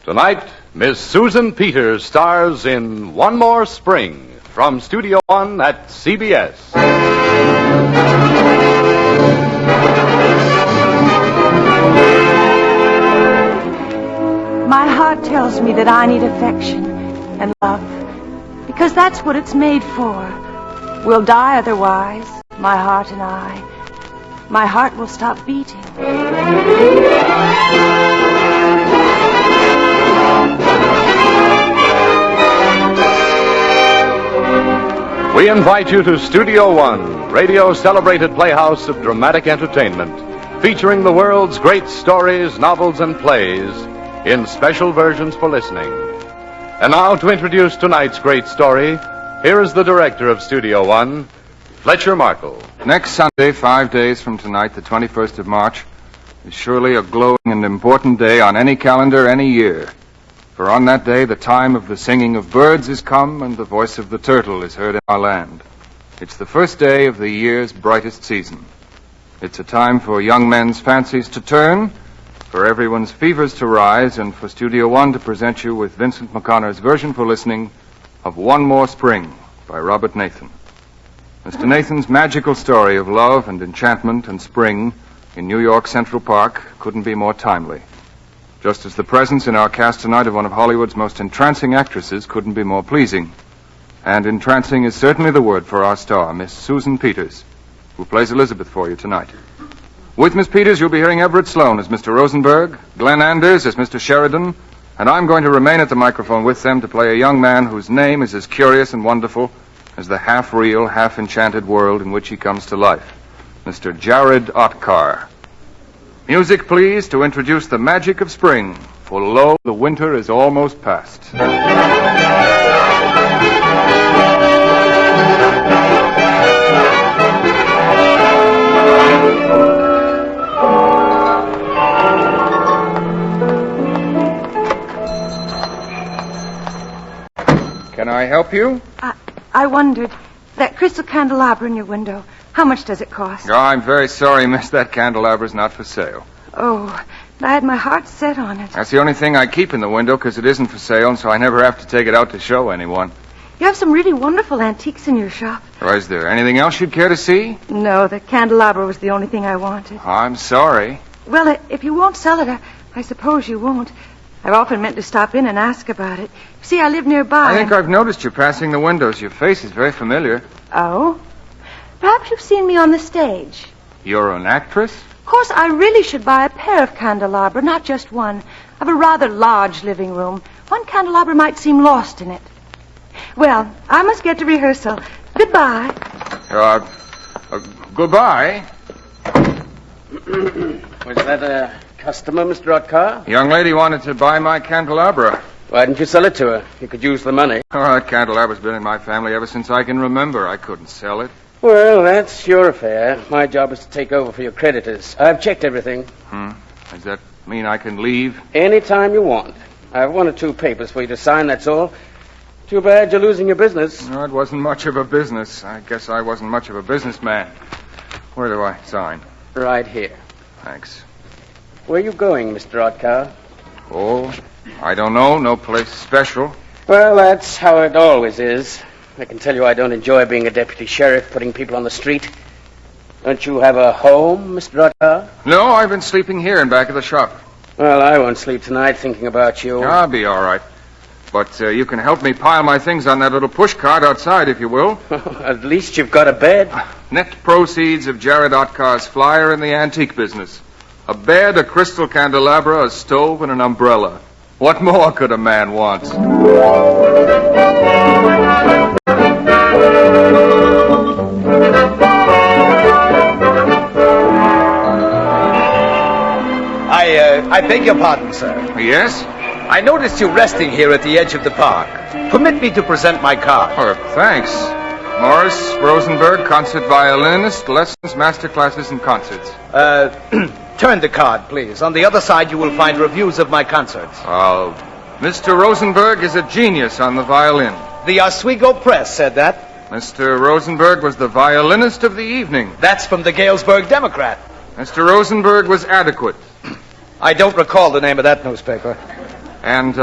Tonight, Miss Susan Peters stars in One More Spring from Studio One at CBS. My heart tells me that I need affection and love, because that's what it's made for. We'll die otherwise, my heart and I. My heart will stop beating. We invite you to Studio One, radio's celebrated playhouse of dramatic entertainment, featuring the world's great stories, novels, and plays in special versions for listening. And now, to introduce tonight's great story, here is the director of Studio One, Fletcher Markle. Next Sunday, 5 days from tonight, the 21st of March, is surely a glowing and important day on any calendar, any year. For on that day, the time of the singing of birds is come, and the voice of the turtle is heard in our land. It's the first day of the year's brightest season. It's a time for young men's fancies to turn, for everyone's fevers to rise, and for Studio One to present you with Vincent McConnor's version for listening of One More Spring by Robert Nathan. Mr. Nathan's magical story of love and enchantment and spring in New York Central Park couldn't be more timely. Just as the presence in our cast tonight of one of Hollywood's most entrancing actresses couldn't be more pleasing. And entrancing is certainly the word for our star, Miss Susan Peters, who plays Elizabeth for you tonight. With Miss Peters, you'll be hearing Everett Sloane as Mr. Rosenberg, Glenn Anders as Mr. Sheridan, and I'm going to remain at the microphone with them to play a young man whose name is as curious and wonderful as the half-real, half-enchanted world in which he comes to life, Mr. Jared Otkar. Music, please, to introduce the magic of spring, for lo, the winter is almost past. Can I help you? I wondered, that crystal candelabra in your window, how much does it cost? Oh, I'm very sorry, miss. That candelabra's not for sale. Oh, I had my heart set on it. That's the only thing I keep in the window, because it isn't for sale, and so I never have to take it out to show anyone. You have some really wonderful antiques in your shop. Or is there anything else you'd care to see? No, the candelabra was the only thing I wanted. I'm sorry. Well, if you won't sell it, I suppose you won't. I've often meant to stop in and ask about it. You see, I live nearby. I think I've noticed you passing the windows. Your face is very familiar. Oh? Perhaps you've seen me on the stage. You're an actress? Of course, I really should buy a pair of candelabra, not just one. I've a rather large living room. One candelabra might seem lost in it. Well, I must get to rehearsal. Goodbye. Goodbye. Was that a customer, Mr. Otkar? Young lady wanted to buy my candelabra. Why didn't you sell it to her? You could use the money. Oh, that candelabra's been in my family ever since I can remember. I couldn't sell it. Well, that's your affair. My job is to take over for your creditors. I've checked everything. Does that mean I can leave? Any time you want. I have 1 or 2 papers for you to sign, that's all. Too bad you're losing your business. No, it wasn't much of a business. I guess I wasn't much of a businessman. Where do I sign? Right here. Thanks. Where are you going, Mr. Otkar? Oh, I don't know. No place special. Well, that's how it always is. I can tell you I don't enjoy being a deputy sheriff, putting people on the street. Don't you have a home, Mr. Otkar? No, I've been sleeping here in back of the shop. Well, I won't sleep tonight thinking about you. I'll be all right. But you can help me pile my things on that little push cart outside, if you will. At least you've got a bed. Net proceeds of Jared Otkar's flyer in the antique business. A bed, a crystal candelabra, a stove, and an umbrella. What more could a man want? I beg your pardon, sir. Yes? I noticed you resting here at the edge of the park. Permit me to present my card. Oh, thanks. Morris Rosenberg, concert violinist, lessons, master classes, and concerts. Turn the card, please. On the other side, you will find reviews of my concerts. Mr. Rosenberg is a genius on the violin. The Oswego Press said that. Mr. Rosenberg was the violinist of the evening. That's from the Galesburg Democrat. Mr. Rosenberg was adequate. I don't recall the name of that newspaper. And,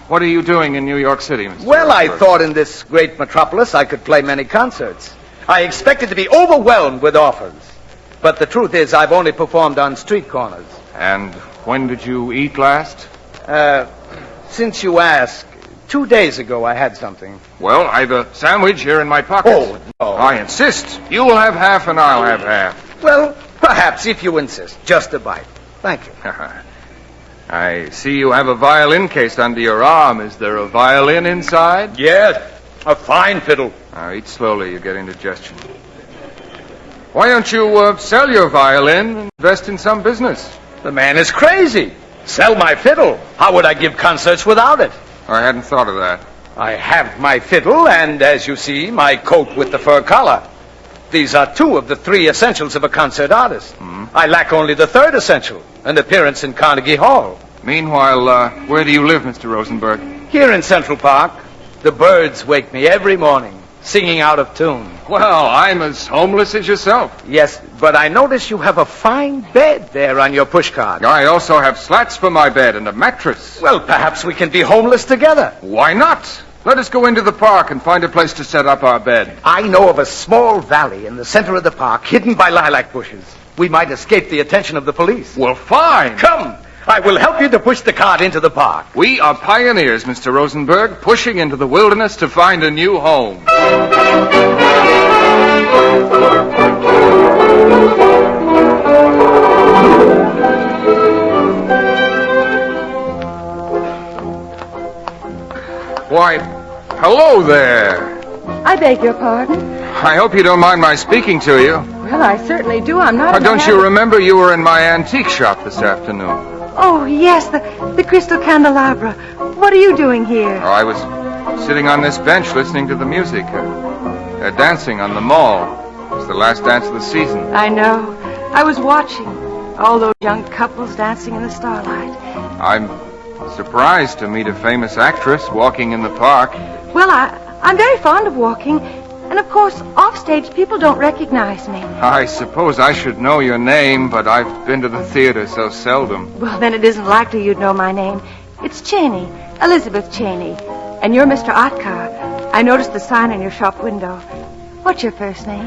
what are you doing in New York City, Mr. Well, I Rosenberg? thought in this great metropolis I could play many concerts. I expected to be overwhelmed with offers. But the truth is, I've only performed on street corners. And when did you eat last? Since you ask, 2 days ago I had something. Well, I've a sandwich here in my pocket. Oh, no. I insist. You will have half and I'll have half. Well, perhaps if you insist. Just a bite. Thank you. I see you have a violin case under your arm. Is there a violin inside? Yes, a fine fiddle. Now, eat slowly. You get indigestion. Why don't you sell your violin and invest in some business? The man is crazy. Sell my fiddle. How would I give concerts without it? I hadn't thought of that. I have my fiddle and, as you see, my coat with the fur collar. These are 2 of the 3 essentials of a concert artist. I lack only the 3rd essential, an appearance in Carnegie Hall. Meanwhile, where do you live, Mr. Rosenberg? Here in Central Park, the birds wake me every morning, singing out of tune. Well, I'm as homeless as yourself. Yes, but I notice you have a fine bed there on your pushcart. I also have slats for my bed and a mattress. Well, perhaps we can be homeless together. Why not? Let us go into the park and find a place to set up our bed. I know of a small valley in the center of the park, hidden by lilac bushes. We might escape the attention of the police. Well, fine. Come, I will help you to push the cart into the park. We are pioneers, Mr. Rosenberg, pushing into the wilderness to find a new home. Why, hello there. I beg your pardon. I hope you don't mind my speaking to you. Well, I certainly do. I'm not... Don't you remember you were in my antique shop this afternoon? Oh, yes, the crystal candelabra. What are you doing here? Oh, I was sitting on this bench listening to the music. They're dancing on the mall. It's the last dance of the season. I know. I was watching all those young couples dancing in the starlight. I'm surprised to meet a famous actress walking in the park. Well, I'm very fond of walking. And, of course, offstage, people don't recognize me. I suppose I should know your name, but I've been to the theater so seldom. Well, then it isn't likely you'd know my name. It's Cheney, Elizabeth Cheney. And you're Mr. Otkar. I noticed the sign on your shop window. What's your first name?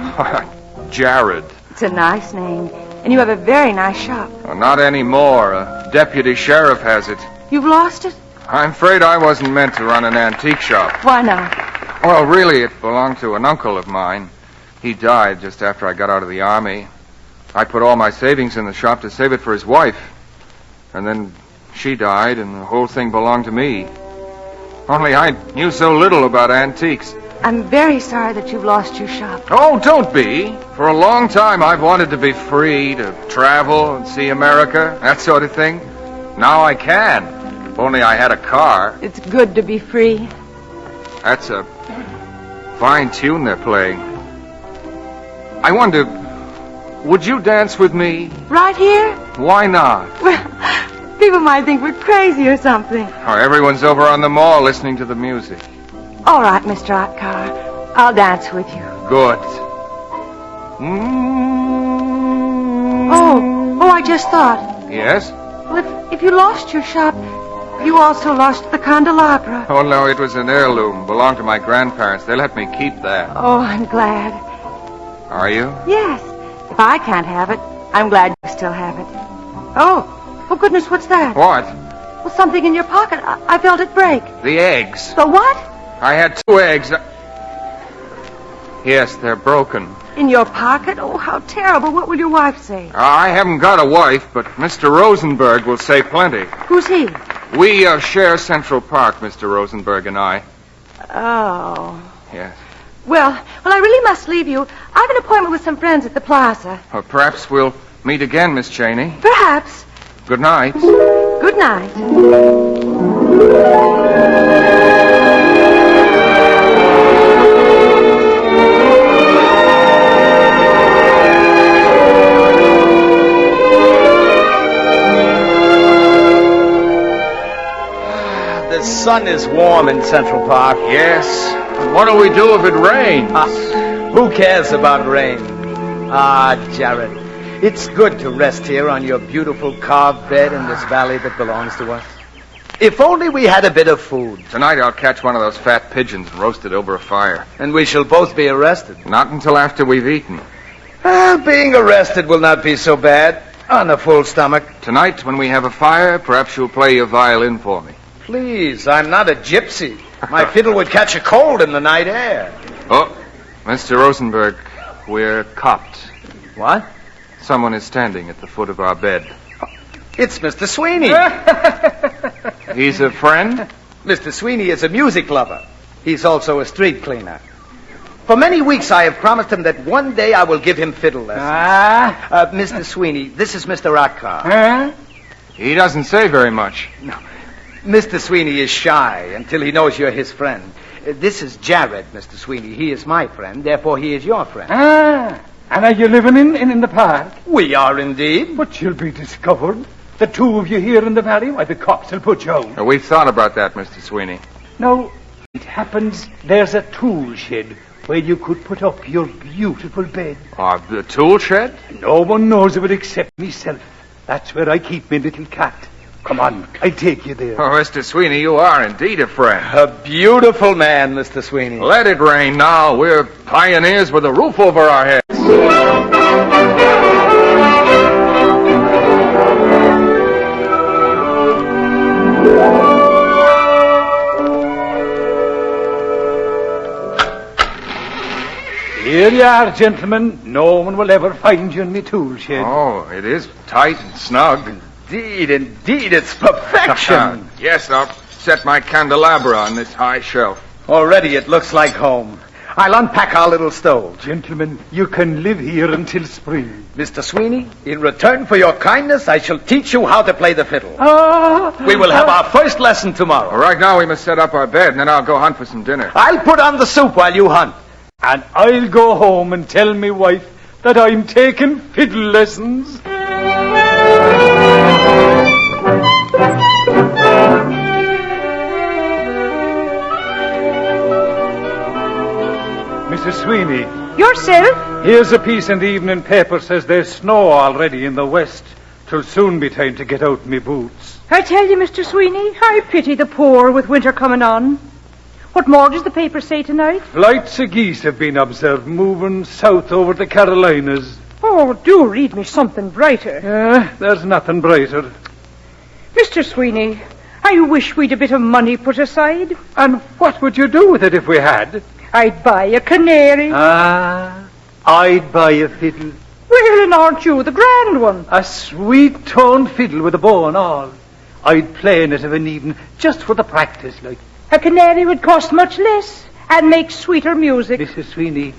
Jared. It's a nice name. And you have a very nice shop. Well, not anymore. A deputy sheriff has it. You've lost it? I'm afraid I wasn't meant to run an antique shop. Why not? Well, really, it belonged to an uncle of mine. He died just after I got out of the army. I put all my savings in the shop to save it for his wife. And then she died, and the whole thing belonged to me. Only I knew so little about antiques. I'm very sorry that you've lost your shop. Oh, don't be. For a long time, I've wanted to be free, to travel and see America, that sort of thing. Now I can. If only I had a car. It's good to be free. That's a fine tune they're playing. I wonder, would you dance with me? Right here? Why not? Well, people might think we're crazy or something. Oh, everyone's over on the mall listening to the music. All right, Mr. Otkar. I'll dance with you. Good. Oh, I just thought. Yes? Well, if you lost your shop, you also lost the candelabra. Oh, no, it was an heirloom. Belonged to my grandparents. They let me keep that. Oh, I'm glad. Are you? Yes. If I can't have it, I'm glad you still have it. Oh, goodness, what's that? What? Well, something in your pocket. I felt it break. The eggs. The what? I had 2 eggs. Yes, they're broken. In your pocket? Oh, how terrible. What will your wife say? I haven't got a wife, but Mr. Rosenberg will say plenty. Who's he? We share Central Park, Mr. Rosenberg and I. Oh. Yes. Well, I really must leave you. I have an appointment with some friends at the plaza. Well, perhaps we'll meet again, Miss Cheney. Perhaps. Good night. Good night. The sun is warm in Central Park. Yes. What'll we do if it rains? Who cares about rain? Jared, it's good to rest here on your beautiful carved bed in this valley that belongs to us. If only we had a bit of food. Tonight I'll catch one of those fat pigeons and roast it over a fire. And we shall both be arrested. Not until after we've eaten. Being arrested will not be so bad on a full stomach. Tonight, when we have a fire, perhaps you'll play your violin for me. Please, I'm not a gypsy. My fiddle would catch a cold in the night air. Oh, Mr. Rosenberg, we're copped. What? Someone is standing at the foot of our bed. It's Mr. Sweeney. He's a friend? Mr. Sweeney is a music lover. He's also a street cleaner. For many weeks I have promised him that one day I will give him fiddle lessons. Mr. Sweeney, this is Mr. Rockhart. He doesn't say very much. No. Mr. Sweeney is shy until he knows you're his friend. This is Jared, Mr. Sweeney. He is my friend, therefore he is your friend. And are you living in the park? We are indeed. But you'll be discovered. The two of you here in the valley, why, the cops will put you out. We've thought about that, Mr. Sweeney. Now, it happens there's a tool shed where you could put up your beautiful bed. The tool shed? No one knows of it except myself. That's where I keep my little cat. Come on, I'll take you there. Oh, Mr. Sweeney, you are indeed a friend. A beautiful man, Mr. Sweeney. Let it rain now. We're pioneers with a roof over our heads. Here you are, gentlemen. No one will ever find you in me tool shed. Oh, it is tight and snug. Indeed, it's perfection. Yes, I'll set my candelabra on this high shelf. Already it looks like home. I'll unpack our little stove. Gentlemen, you can live here until spring. Mr. Sweeney, in return for your kindness, I shall teach you how to play the fiddle. We will have our first lesson tomorrow. Right now we must set up our bed, and then I'll go hunt for some dinner. I'll put on the soup while you hunt. And I'll go home and tell me wife that I'm taking fiddle lessons. Mrs. Sweeney. Yourself? Here's a piece in the evening paper says there's snow already in the west. 'Twill soon be time to get out me boots. I tell you, Mr. Sweeney, I pity the poor with winter coming on. What more does the paper say tonight? Flights of geese have been observed moving south over the Carolinas. Oh, do read me something brighter. There's nothing brighter. Mr. Sweeney, I wish we'd a bit of money put aside. And what would you do with it if we had? I'd buy a canary. I'd buy a fiddle. Well, and aren't you the grand one? A sweet-toned fiddle with a bow and all. I'd play in it of an evening, just for the practice, like. A canary would cost much less and make sweeter music. Mrs. Sweeney,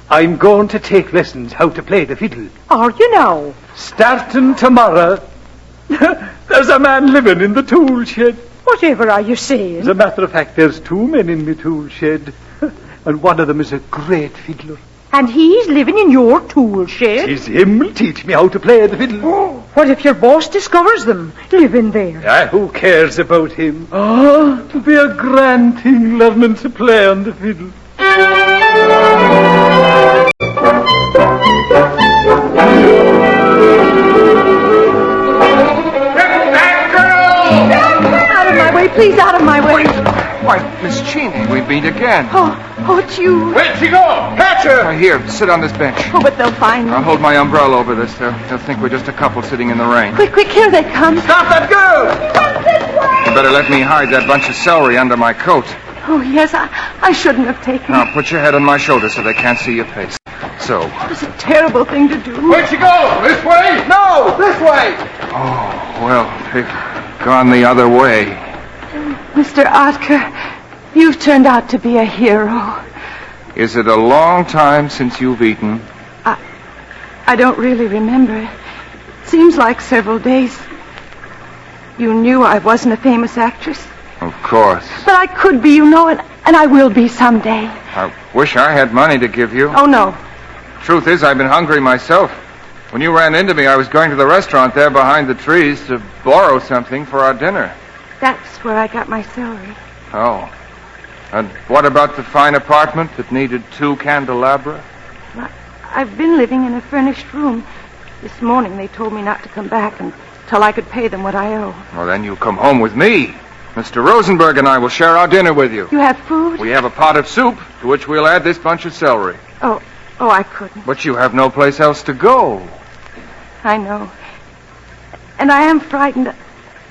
I'm going to take lessons how to play the fiddle. Are you now? Starting tomorrow. There's a man living in the tool shed. Whatever are you saying? As a matter of fact, there's two men in the tool shed. And one of them is a great fiddler. And he's living in your tool shed? Tis him will teach me how to play the fiddle. Oh, what if your boss discovers them living there? Who cares about him? It'll be a grand thing learning to play on the fiddle. Out of my way, please, out of my way. Why, Miss Cheney, we meet again. Oh, it's you. Where'd she go? Catch her! Here, sit on this bench. Oh, but they'll find me. I'll hold my umbrella over this. They'll think we're just a couple sitting in the rain. Quick, here they come. Stop that girl! You better let me hide that bunch of celery under my coat. Oh, yes, I shouldn't have taken Now, put your head on my shoulder so they can't see your face. So. it. It's a terrible thing to do. Where'd she go? This way? No, this way! Oh, well, they've gone the other way. Mr. Otker, you've turned out to be a hero. Is it a long time since you've eaten? I don't really remember. It seems like several days. You knew I wasn't a famous actress. Of course. But I could be, you know, and I will be someday. I wish I had money to give you. Oh, no. Truth is, I've been hungry myself. When you ran into me, I was going to the restaurant there behind the trees to borrow something for our dinner. That's where I got my salary. Oh. And what about the fine apartment that needed 2 candelabra? Well, I've been living in a furnished room. This morning they told me not to come back until I could pay them what I owe. Well, then you come home with me. Mr. Rosenberg and I will share our dinner with you. You have food? We have a pot of soup, to which we'll add this bunch of celery. Oh, I couldn't. But you have no place else to go. I know. And I am frightened.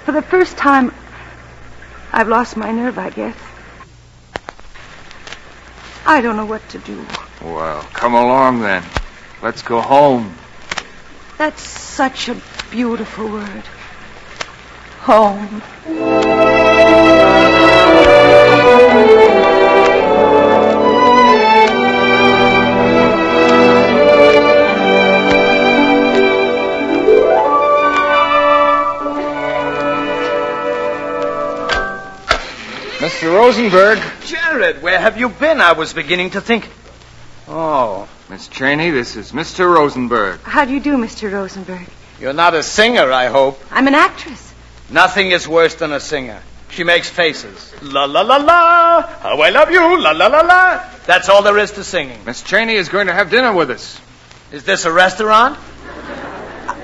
For the first time, I've lost my nerve, I guess. I don't know what to do. Well, come along then. Let's go home. That's such a beautiful word. Home. Mr. Rosenberg. Jared, where have you been? I was beginning to think... Oh. Miss Cheney, this is Mr. Rosenberg. How do you do, Mr. Rosenberg? You're not a singer, I hope. I'm an actress. Nothing is worse than a singer. She makes faces. La la la la. How I love you. La la la la. That's all there is to singing. Miss Cheney is going to have dinner with us. Is this a restaurant?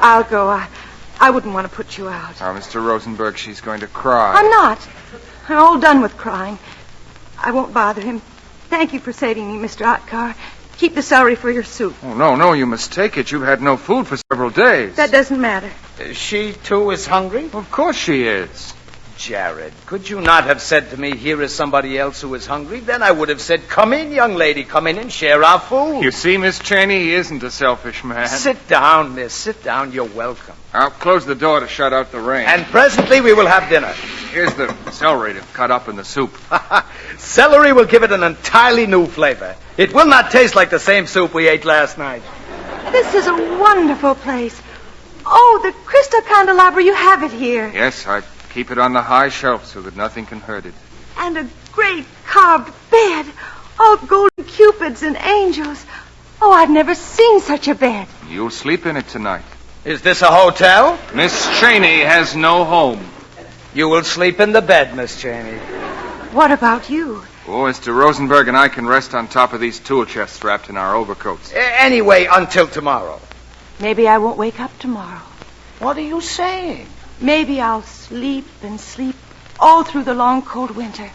I'll go. I wouldn't want to put you out. Oh, Mr. Rosenberg, she's going to cry. I'm not. I'm all done with crying. I won't bother him. Thank you for saving me, Mr. Otkar. Keep the celery for your soup. Oh, no, you must take it. You've had no food for several days. That doesn't matter. She, too, is hungry? Of course she is. Jared, could you not have said to me, here is somebody else who is hungry? Then I would have said, come in, young lady, come in and share our food. You see, Miss Cheney, he isn't a selfish man. Sit down, miss. Sit down. You're welcome. I'll close the door to shut out the rain. And presently we will have dinner. Here's the celery to cut up in the soup. Celery will give it an entirely new flavor. It will not taste like the same soup we ate last night. This is a wonderful place. Oh, the crystal candelabra, you have it here. Yes, I keep it on the high shelf so that nothing can hurt it. And a great carved bed. All golden cupids and angels. Oh, I've never seen such a bed. You'll sleep in it tonight. Is this a hotel? Miss Cheney has no home. You will sleep in the bed, Miss Cheney. What about you? Oh, Mr. Rosenberg and I can rest on top of these tool chests wrapped in our overcoats. Anyway, until tomorrow. Maybe I won't wake up tomorrow. What are you saying? Maybe I'll sleep and sleep all through the long, cold winter.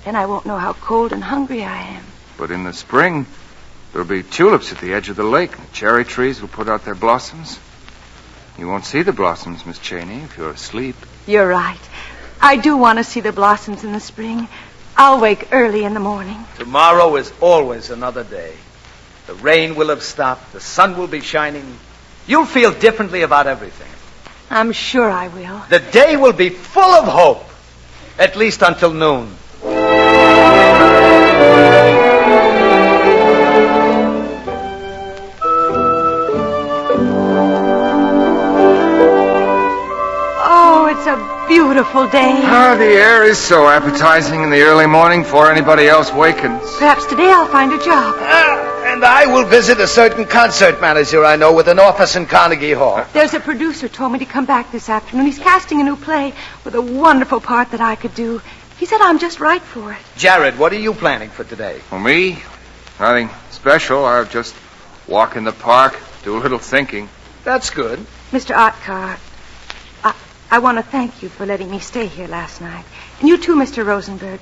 Then I won't know how cold and hungry I am. But in the spring, there'll be tulips at the edge of the lake. The cherry trees will put out their blossoms. You won't see the blossoms, Miss Cheney, if you're asleep. You're right. I do want to see the blossoms in the spring. I'll wake early in the morning. Tomorrow is always another day. The rain will have stopped. The sun will be shining. You'll feel differently about everything. I'm sure I will. The day will be full of hope. At least until noon. Oh, it's a beautiful day. Ah, the air is so appetizing in the early morning before anybody else wakens. Perhaps today I'll find a job. And I will visit a certain concert manager I know with an office in Carnegie Hall. There's a producer told me to come back this afternoon. He's casting a new play with a wonderful part that I could do. He said I'm just right for it. Jared, what are you planning for today? For me, nothing special. I'll just walk in the park, do a little thinking. That's good. Mr. Otkar, I want to thank you for letting me stay here last night. And you too, Mr. Rosenberg.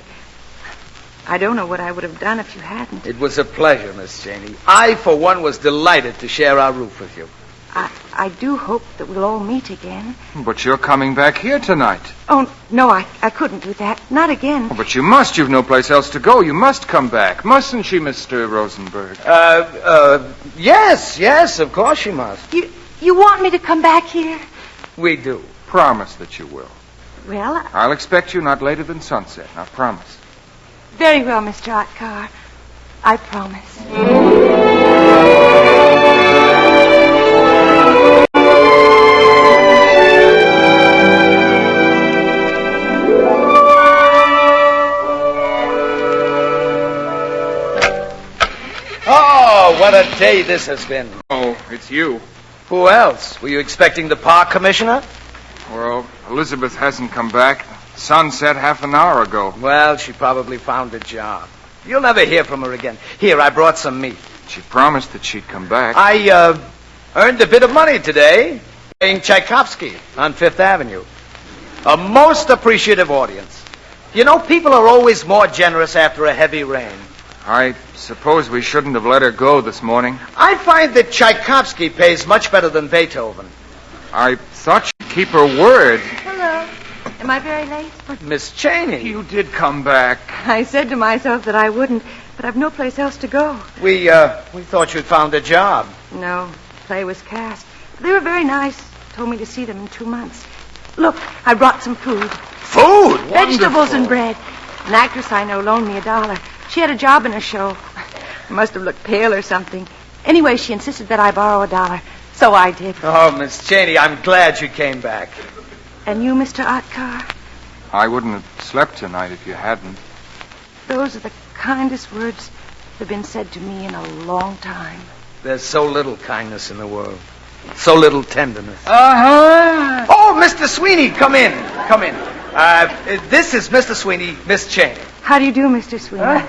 I don't know what I would have done if you hadn't. It was a pleasure, Miss Cheney. I, for one, was delighted to share our roof with you. I do hope that we'll all meet again. But you're coming back here tonight. Oh, no, I couldn't do that. Not again. Oh, but you must. You've no place else to go. You must come back. Mustn't she, Mr. Rosenberg? Yes, of course she must. You want me to come back here? We do. Promise that you will. Well, I'll expect you not later than sunset. Now, promise. Very well, Mr. Otkar. I promise. Oh, what a day this has been. Oh, it's you. Who else? Were you expecting the park commissioner? Well, Elizabeth hasn't come back. Sun set half an hour ago. Well, she probably found a job. You'll never hear from her again. Here, I brought some meat. She promised that she'd come back. I, earned a bit of money today playing Tchaikovsky on Fifth Avenue. A most appreciative audience. You know, people are always more generous after a heavy rain. I suppose we shouldn't have let her go this morning. I find that Tchaikovsky pays much better than Beethoven. I thought she'd keep her word. Hello. Am I very late? Miss Cheney. You did come back. I said to myself that I wouldn't, but I've no place else to go. We thought you'd found a job. No, play was cast. They were very nice. Told me to see them in 2 months. Look, I brought some food. Food? Vegetables and bread. An actress I know loaned me $1. She had a job in a show. I must have looked pale or something. Anyway, she insisted that I borrow $1. So I did. Oh, Miss Cheney, I'm glad you came back. And you, Mr. Otkar? I wouldn't have slept tonight if you hadn't. Those are the kindest words that have been said to me in a long time. There's so little kindness in the world. So little tenderness. Uh-huh. Oh, Mr. Sweeney, come in. Come in. This is Mr. Sweeney, Miss Cheney. How do you do, Mr. Sweeney?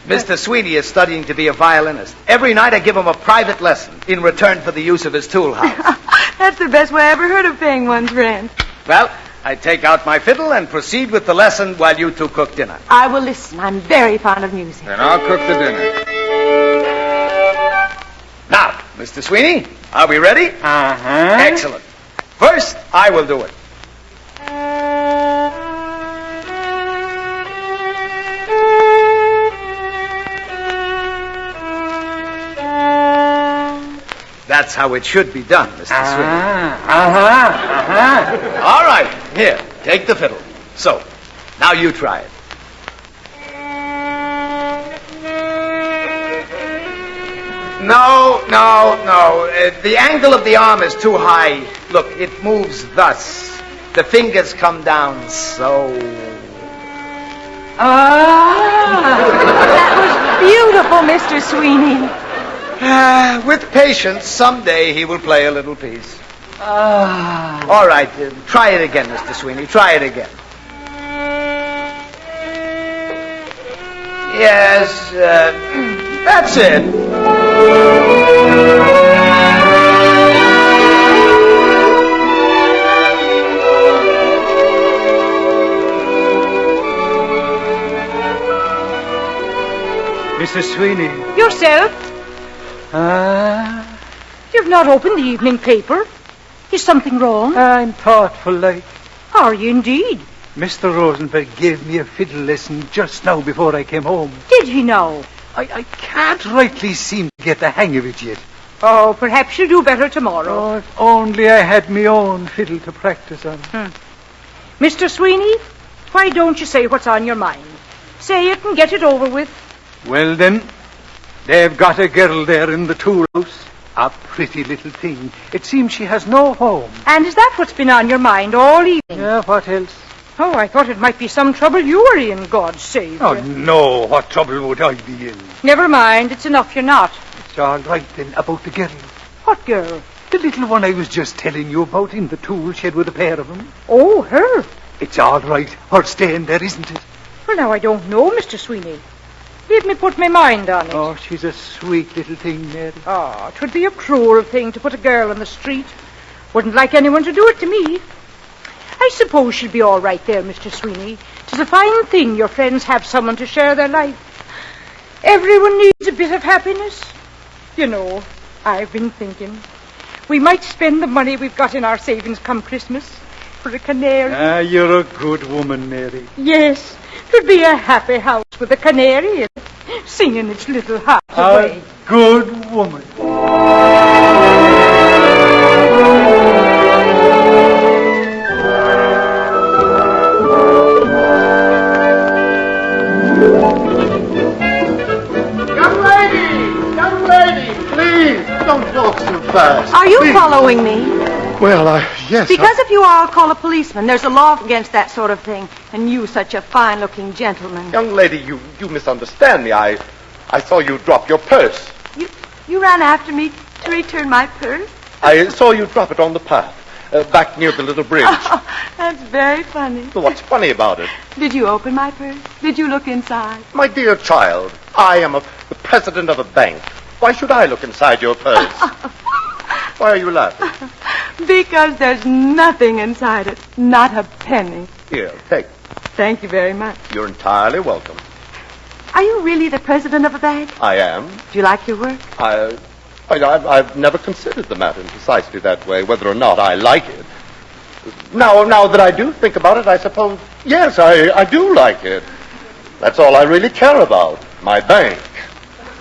Mr. Sweeney is studying to be a violinist. Every night I give him a private lesson in return for the use of his tool house. That's the best way I ever heard of paying one's rent. Well, I take out my fiddle and proceed with the lesson while you two cook dinner. I will listen. I'm very fond of music. Then I'll cook the dinner. Now, Mr. Sweeney, are we ready? Uh-huh. Excellent. First, I will do it. That's how it should be done, Mr. Sweeney. All right, here, take the fiddle. So, now you try it. No. The angle of the arm is too high. Look, it moves thus. The fingers come down so. That was beautiful, Mr. Sweeney. With patience, someday he will play a little piece. All right, try it again, Mr. Sweeney. Try it again. Yes, that's it. Mrs. Sweeney. Yourself? You've not opened the evening paper. Is something wrong? I'm thoughtful, like. Are you indeed? Mr. Rosenberg gave me a fiddle lesson just now before I came home. Did he now? I can't rightly seem to get the hang of it yet. Oh, perhaps you'll do better tomorrow. Oh, if only I had my own fiddle to practice on. Mr. Sweeney, why don't you say what's on your mind? Say it and get it over with. Well, then, they've got a girl there in the tool house. A pretty little thing. It seems she has no home. And is that what's been on your mind all evening? Yeah, what else? Oh, I thought it might be some trouble you were in, God save Oh, you. no, what trouble would I be in? Never mind, it's enough you're not. It's all right, then, about the girl. What girl? The little one I was just telling you about in the tool shed with a pair of them. Oh, her. It's all right, her staying there, isn't it? Well, now, I don't know, Mr. Sweeney. Leave me put my mind on it. Oh, she's a sweet little thing, Mary. Oh, 'twould be a cruel thing to put a girl on the street. Wouldn't like anyone to do it to me. I suppose she'll be all right there, Mr. Sweeney. 'Tis a fine thing your friends have someone to share their life. Everyone needs a bit of happiness. You know, I've been thinking. We might spend the money we've got in our savings come Christmas for a canary. Ah, you're a good woman, Mary. Yes, 'twould be a happy house with a canary in it, singing its little heart away. A good woman. Young lady, please, don't walk so fast. Are you Please. following me? Well, yes. Because if you are, I'll call a policeman. There's a law against that sort of thing. And you, such a fine-looking gentleman. Young lady, you misunderstand me. I saw you drop your purse. You ran after me to return my purse? I saw you drop it on the path, back near the little bridge. Oh, that's very funny. Well, what's funny about it? Did you open my purse? Did you look inside? My dear child, I am the president of a bank. Why should I look inside your purse? Why are you laughing? Because there's nothing inside it. Not a penny. Here, take. Thank you very much. You're entirely welcome. Are you really the president of a bank? I am. Do you like your work? I've never considered the matter in precisely that way, whether or not I like it. Now that I do think about it, I suppose, yes, I do like it. That's all I really care about, my bank.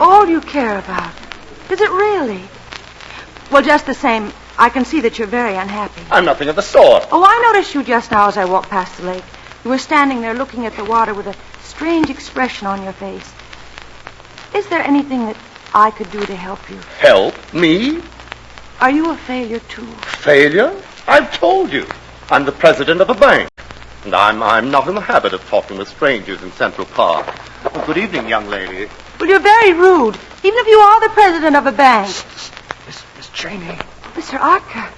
All you care about? Is it really? Well, just the same, I can see that you're very unhappy. I'm nothing of the sort. Oh, I noticed you just now as I walked past the lake. You were standing there looking at the water with a strange expression on your face. Is there anything that I could do to help you? Help? Me? Are you a failure, too? Failure? I've told you. I'm the president of a bank. And I'm not in the habit of talking with strangers in Central Park. Well, good evening, young lady. Well, you're very rude, even if you are the president of a bank. Miss Cheney. Mr. Archer,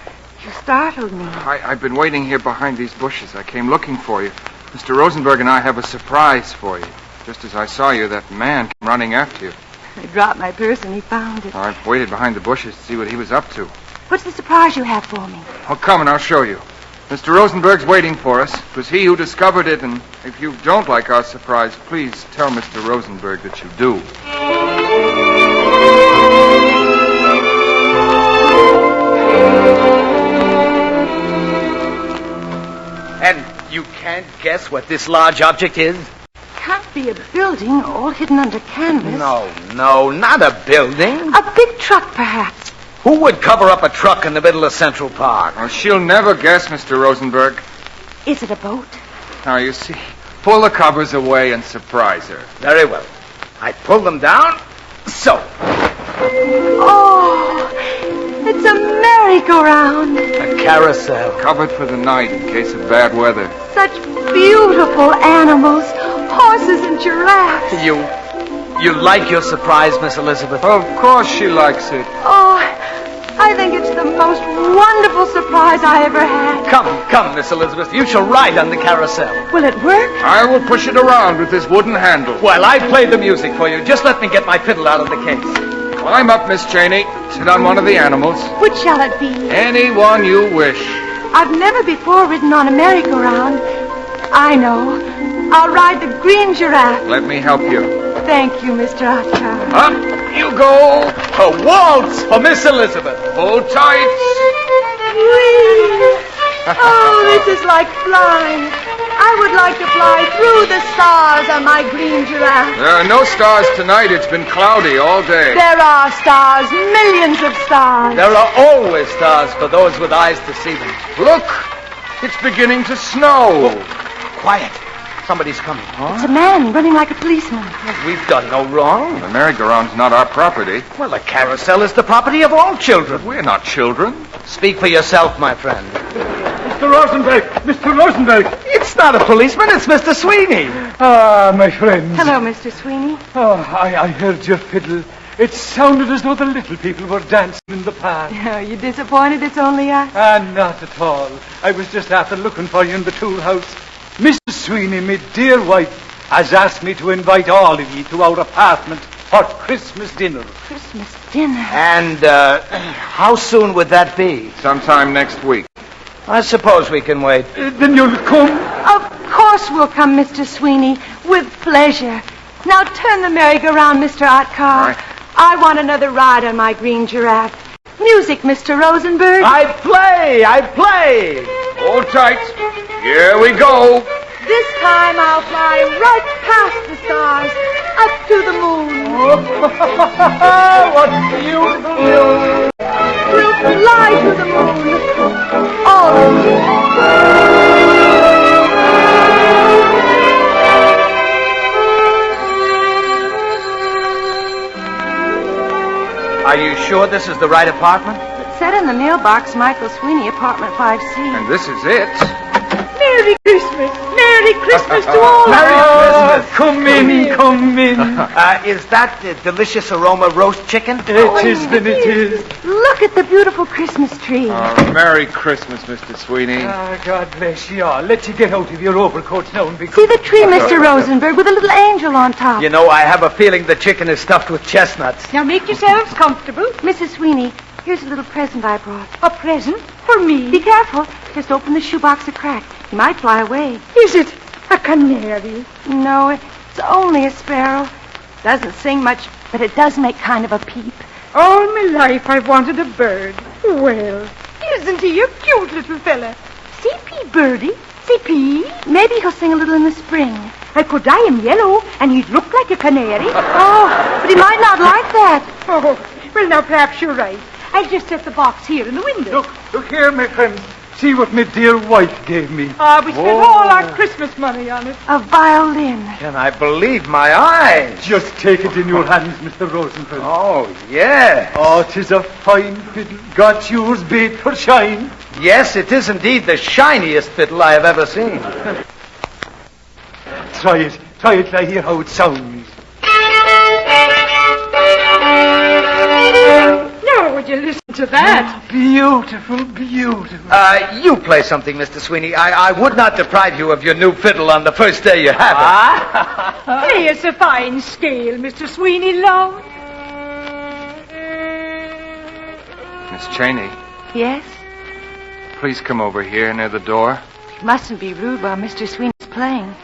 you startled me. I've been waiting here behind these bushes. I came looking for you. Mr. Rosenberg and I have a surprise for you. Just as I saw you, that man came running after you. I dropped my purse and he found it. I've waited behind the bushes to see what he was up to. What's the surprise you have for me? Oh, come and I'll show you. Mr. Rosenberg's waiting for us. It was he who discovered it, and if you don't like our surprise, please tell Mr. Rosenberg that you do. And you can't guess what this large object is? Can't be a building all hidden under canvas. No, not a building. A big truck, perhaps. Who would cover up a truck in the middle of Central Park? Oh, she'll never guess, Mr. Rosenberg. Is it a boat? Now, you see, pull the covers away and surprise her. Very well. I pull them down. So. Oh, it's a merry-go-round. A carousel. Covered for the night in case of bad weather. Such beautiful animals. Horses and giraffes. You like your surprise, Miss Elizabeth? Of course she likes it. Oh, I think it's the most wonderful surprise I ever had. Come, Miss Elizabeth. You shall ride on the carousel. Will it work? I will push it around with this wooden handle. Well, I play the music for you. Just let me get my fiddle out of the case. Climb up, Miss Cheney. Sit on one of the animals. Which shall it be? Any one you wish. I've never before ridden on a merry-go-round. I know. I'll ride the green giraffe. Let me help you. Thank you, Mr. Otcar. Up you go. A waltz for Miss Elizabeth. Hold tight. Whee! Oh, this is like flying. I would like to fly through the stars on my green giraffe. There are no stars tonight. It's been cloudy all day. There are stars, millions of stars. There are always stars for those with eyes to see them. Look, it's beginning to snow. Quiet. Somebody's coming. It's a man running like a policeman. We've done no wrong. The merry-go-round's not our property. Well, the carousel is the property of all children. We're not children. Speak for yourself, my friend. Mr. Rosenberg! Mr. Rosenberg! It's not a policeman, it's Mr. Sweeney. Ah, my friends. Hello, Mr. Sweeney. Oh, I heard your fiddle. It sounded as though the little people were dancing in the park. Are you disappointed it's only us? Not at all. I was just after looking for you in the tool house. Mrs. Sweeney, my dear wife, has asked me to invite all of you to our apartment for Christmas dinner. Christmas dinner? And how soon would that be? Sometime next week. I suppose we can wait. Then you'll come? Of course we'll come, Mr. Sweeney, with pleasure. Now turn the merry-go-round, Mr. Otcar. Right. I want another ride on my green giraffe. Music, Mr. Rosenberg. I play! Hold tight. Here we go. This time I'll fly right past the stars, up to the moon. What beautiful music! We'll fly to the moon. All of you. Are you sure this is the right apartment? It said in the mailbox, Michael Sweeney, apartment 5C. And this is it. Merry Christmas! Merry Christmas to all! Merry Christmas! Come in. Is that the delicious aroma roast chicken? It is, then it is. Look at the beautiful Christmas tree. Merry Christmas, Mr. Sweeney. God bless you all. Let you get out of your overcoats now and be See the tree, Mr. Rosenberg, with a little angel on top. You know, I have a feeling the chicken is stuffed with chestnuts. Now make yourselves comfortable. Mrs. Sweeney, Here's a little present I brought. A present? For me? Be careful. Just open the shoebox a crack. He might fly away. Is it a canary? No, it's only a sparrow. Doesn't sing much, but it does make kind of a peep. All my life I've wanted a bird. Well, isn't he a cute little fella? C.P. Birdie? C.P.? Maybe he'll sing a little in the spring. I could dye him yellow, and he'd look like a canary. Oh, but he might not like that. Oh, well, now, perhaps you're right. I'll just set the box here in the window. Look here, my friends. See what my dear wife gave me. We spent all our Christmas money on it. A violin. Can I believe my eyes? Just take it in your hands, Mr. Rosenfeld. Oh, yes. Oh, 'tis a fine fiddle. Got yours bait for shine. Yes, it is indeed the shiniest fiddle I have ever seen. Try it. I hear how it sounds. Now, would you listen to that? Beautiful. You play something, Mr. Sweeney. I would not deprive you of your new fiddle on the first day you have it. Play us a fine scale, Mr. Sweeney, love. Miss Cheney, Yes? please come over here near the door. You mustn't be rude while Mr. Sweeney's playing.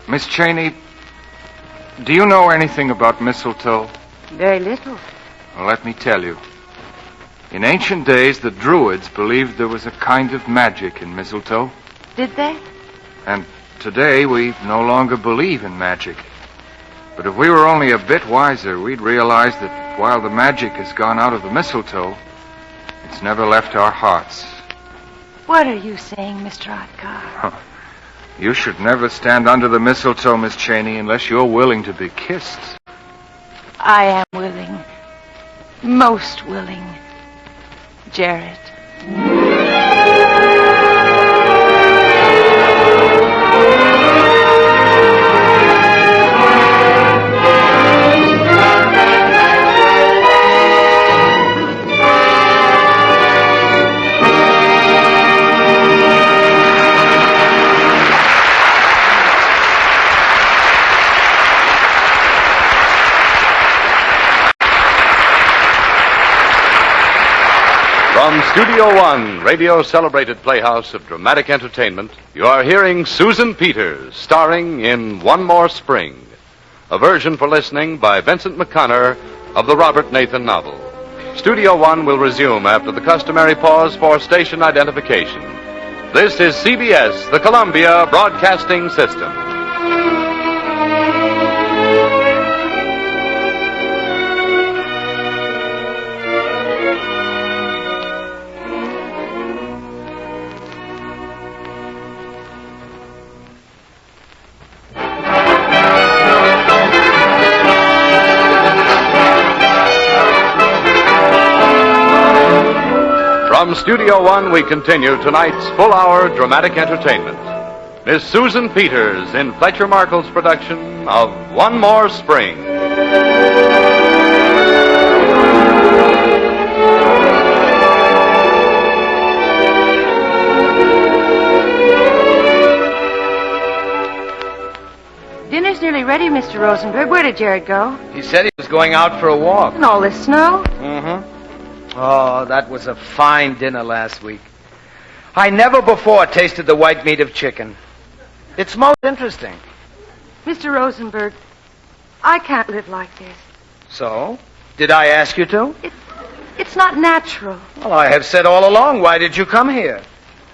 Miss Cheney, do you know anything about mistletoe? Very little. Well, let me tell you. In ancient days, the Druids believed there was a kind of magic in mistletoe. Did they? And today, we no longer believe in magic. But if we were only a bit wiser, we'd realize that while the magic has gone out of the mistletoe, it's never left our hearts. What are you saying, Mr. Otcar? You should never stand under the mistletoe, Miss Cheney, unless you're willing to be kissed. I am willing. Most willing. Jared. From Studio One, radio celebrated playhouse of dramatic entertainment, you are hearing Susan Peters, starring in One More Spring, a version for listening by Vincent McConnor of the Robert Nathan novel. Studio One will resume after the customary pause for station identification. This is CBS, the Columbia Broadcasting System. From Studio One, we continue tonight's full-hour dramatic entertainment. Miss Susan Peters in Fletcher Markle's production of One More Spring. Dinner's nearly ready, Mr. Rosenberg. Where did Jared go? He said he was going out for a walk. In all this snow? Mm-hmm. Oh, that was a fine dinner last week. I never before tasted the white meat of chicken. It's most interesting. Mr. Rosenberg, I can't live like this. So? Did I ask you to? It's not natural. Well, I have said all along, why did you come here?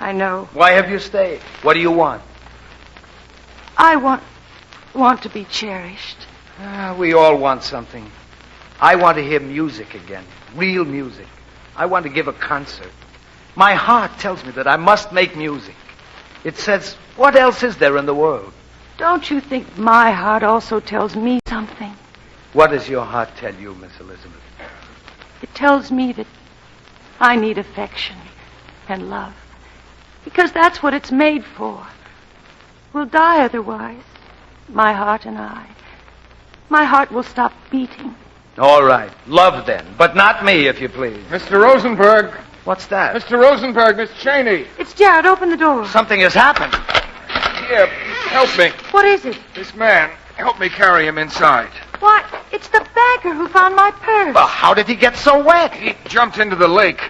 I know. Why have you stayed? What do you want? I want to be cherished. We all want something. I want to hear music again. Real music. I want to give a concert. My heart tells me that I must make music. It says, what else is there in the world? Don't you think my heart also tells me something? What does your heart tell you, Miss Elizabeth? It tells me that I need affection and love. Because that's what it's made for. We'll die otherwise, my heart and I. My heart will stop beating. All right. Love then. But not me, if you please. Mr. Rosenberg! What's that? Mr. Rosenberg, Miss Cheney! It's Jared. Open the door. Something has happened. Here, help me. What is it? This man, help me carry him inside. Why, it's the banker who found my purse. Well, how did he get so wet? He jumped into the lake.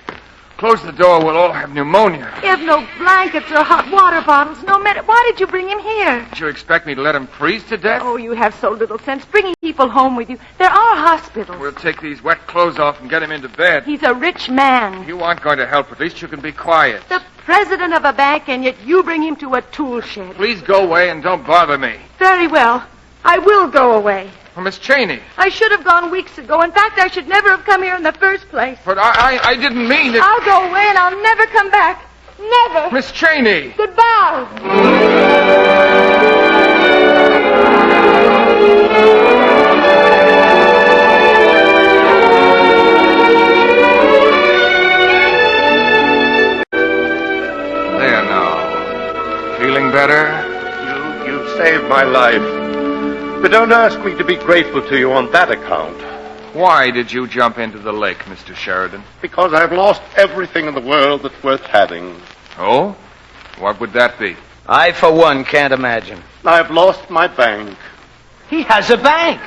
Close the door, we'll all have pneumonia. You have no blankets or hot water bottles, no medicine. Why did you bring him here? Did you expect me to let him freeze to death? Oh, you have so little sense. Bringing people home with you. There are hospitals. We'll take these wet clothes off and get him into bed. He's a rich man. You aren't going to help. At least you can be quiet. The president of a bank, and yet you bring him to a tool shed. Please go away and don't bother me. Very well. I will go away. Well, Miss Cheney. I should have gone weeks ago. In fact, I should never have come here in the first place. But I didn't mean it. I'll go away and I'll never come back. Never. Miss Cheney. Goodbye. There now. Feeling better? You saved my life. But don't ask me to be grateful to you on that account. Why did you jump into the lake, Mr. Sheridan? Because I've lost everything in the world that's worth having. Oh? What would that be? I, for one, can't imagine. I've lost my bank. He has a bank.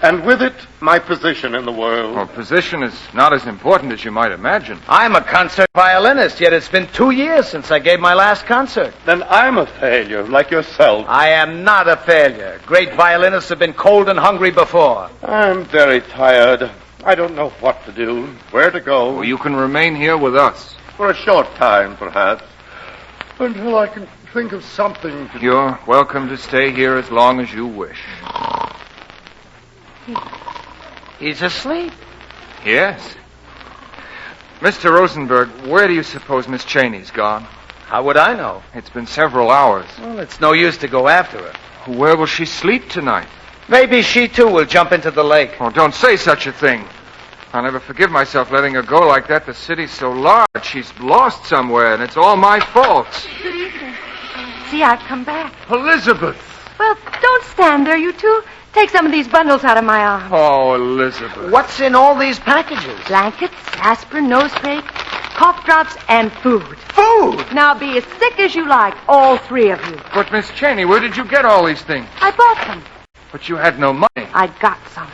And with it, my position in the world. Well, position is not as important as you might imagine. I'm a concert violinist, yet it's been 2 years since I gave my last concert. Then I'm a failure, like yourself. I am not a failure. Great violinists have been cold and hungry before. I'm very tired. I don't know what to do, where to go. Well, you can remain here with us. For a short time, perhaps. Until I can think of something to do. You're welcome to stay here as long as you wish. He's asleep. Yes. Mr. Rosenberg, where do you suppose Miss Cheney's gone? How would I know? It's been several hours. Well, it's no use to go after her. Where will she sleep tonight? Maybe she, too, will jump into the lake. Oh, don't say such a thing. I'll never forgive myself letting her go like that. The city's so large. She's lost somewhere, and it's all my fault. Good evening. See, I've come back. Elizabeth! Well, don't stand there, you two. Take some of these bundles out of my arms. Oh, Elizabeth. What's in all these packages? Blankets, aspirin, nose spray, cough drops, and food. Food! Now be as sick as you like, all three of you. But, Miss Cheney, where did you get all these things? I bought them. But you had no money. I got some.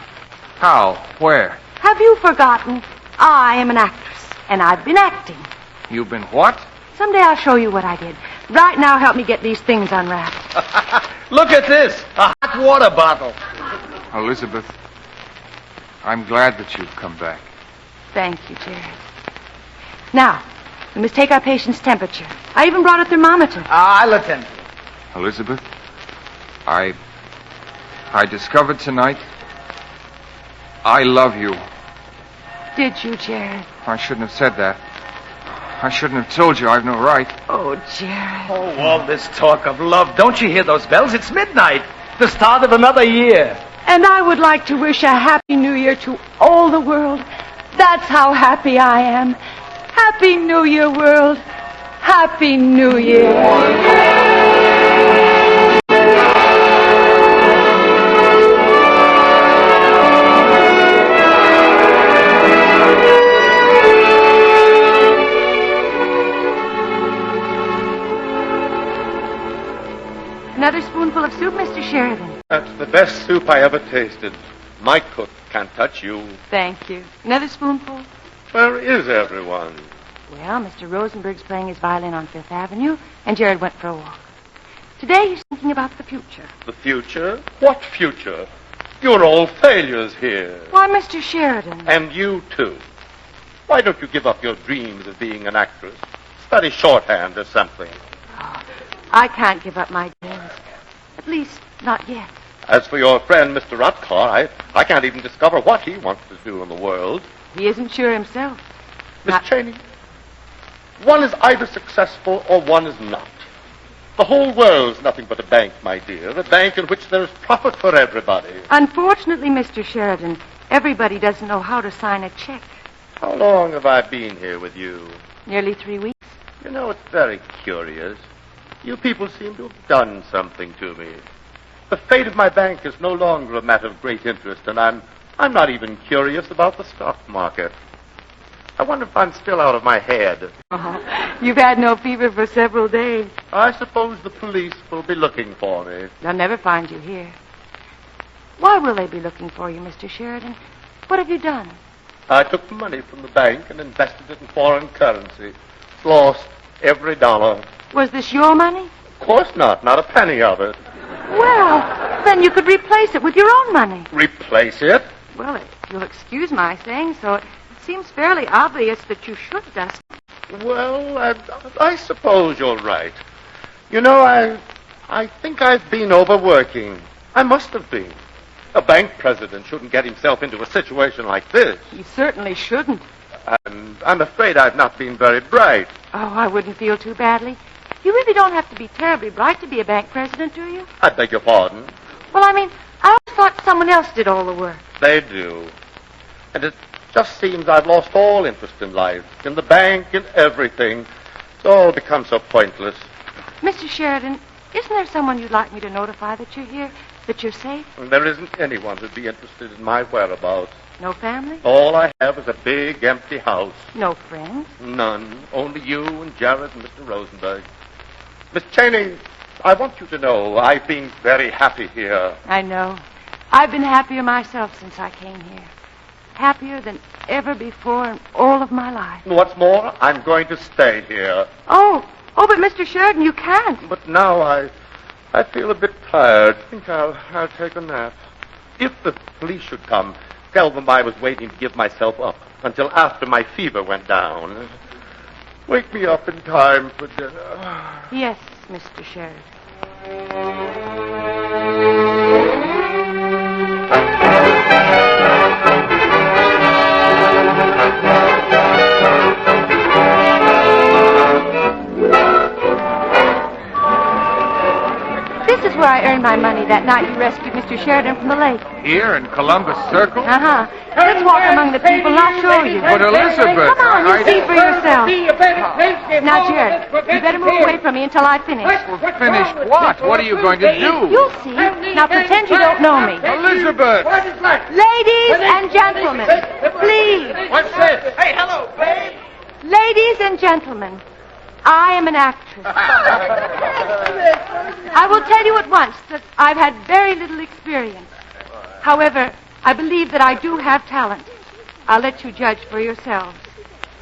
How? Where? Have you forgotten? I am an actress, and I've been acting. You've been what? Someday I'll show you what I did. Right now, help me get these things unwrapped. Look at this, a hot water bottle. Elizabeth, I'm glad that you've come back. Thank you, Jared. Now, we must take our patient's temperature. I even brought a thermometer. I'll attend. Elizabeth, I discovered tonight I love you. Did you, Jared? I shouldn't have said that. I shouldn't have told you. I've no right. Oh, Jared. Oh, all this talk of love. Don't you hear those bells? It's midnight. The start of another year. And I would like to wish a happy new year to all the world. That's how happy I am. Happy New Year, world. Happy New Year. Another spoonful of soup, Mr. Sheridan. That's the best soup I ever tasted. My cook can't touch you. Thank you. Another spoonful? Where is everyone? Well, Mr. Rosenberg's playing his violin on Fifth Avenue, and Jared went for a walk. Today he's thinking about the future. The future? What future? You're all failures here. Why, Mr. Sheridan? And you, too. Why don't you give up your dreams of being an actress? Study shorthand or something. Oh, I can't give up my dreams. At least, not yet. As for your friend, Mr. Rutcar, I can't even discover what he wants to do in the world. He isn't sure himself. Miss Cheney, one is either successful or one is not. The whole world's nothing but a bank, my dear. A bank in which there's profit for everybody. Unfortunately, Mr. Sheridan, everybody doesn't know how to sign a check. How long have I been here with you? Nearly 3 weeks. You know, it's very curious. You people seem to have done something to me. The fate of my bank is no longer a matter of great interest, and I'm not even curious about the stock market. I wonder if I'm still out of my head. Oh, you've had no fever for several days. I suppose the police will be looking for me. They'll never find you here. Why will they be looking for you, Mr. Sheridan? What have you done? I took the money from the bank and invested it in foreign currency. Lost every dollar. Was this your money? Of course not. Not a penny of it. Well, then you could replace it with your own money. Replace it? Well, if you'll excuse my saying so, it seems fairly obvious that you should, doesn't it? Well, I suppose you're right. You know, I think I've been overworking. I must have been. A bank president shouldn't get himself into a situation like this. He certainly shouldn't. And I'm afraid I've not been very bright. Oh, I wouldn't feel too badly. You really don't have to be terribly bright to be a bank president, do you? I beg your pardon. Well, I mean, I always thought someone else did all the work. They do. And it just seems I've lost all interest in life, in the bank, in everything. It's all become so pointless. Mr. Sheridan, isn't there someone you'd like me to notify that you're here, that you're safe? There isn't anyone who'd be interested in my whereabouts. No family? All I have is a big, empty house. No friends? None. Only you and Jared and Mr. Rosenberg. Miss Cheney, I want you to know I've been very happy here. I know. I've been happier myself since I came here. Happier than ever before in all of my life. What's more, I'm going to stay here. Oh, but Mr. Sheridan, you can't. But now I feel a bit tired. I think I'll take a nap. If the police should come, tell them I was waiting to give myself up until after my fever went down. Wake me up in time for dinner. Yes, Mr. Sheridan. This is where I earned my money that night you rescued Mr. Sheridan from the lake. Here in Columbus Circle? Uh-huh. Let's walk among the people and I'll show you. But Elizabeth... Come on, you see for yourself. Now, Jared, you better move away from me until I finish. Well, finish what? What are you going to do? You'll see. Now pretend you don't know me. Elizabeth! Ladies and gentlemen, please. What's this? Hey, hello, babe. Ladies and gentlemen, I am an actress. I will tell you at once that I've had very little experience. However, I believe that I do have talent. I'll let you judge for yourselves.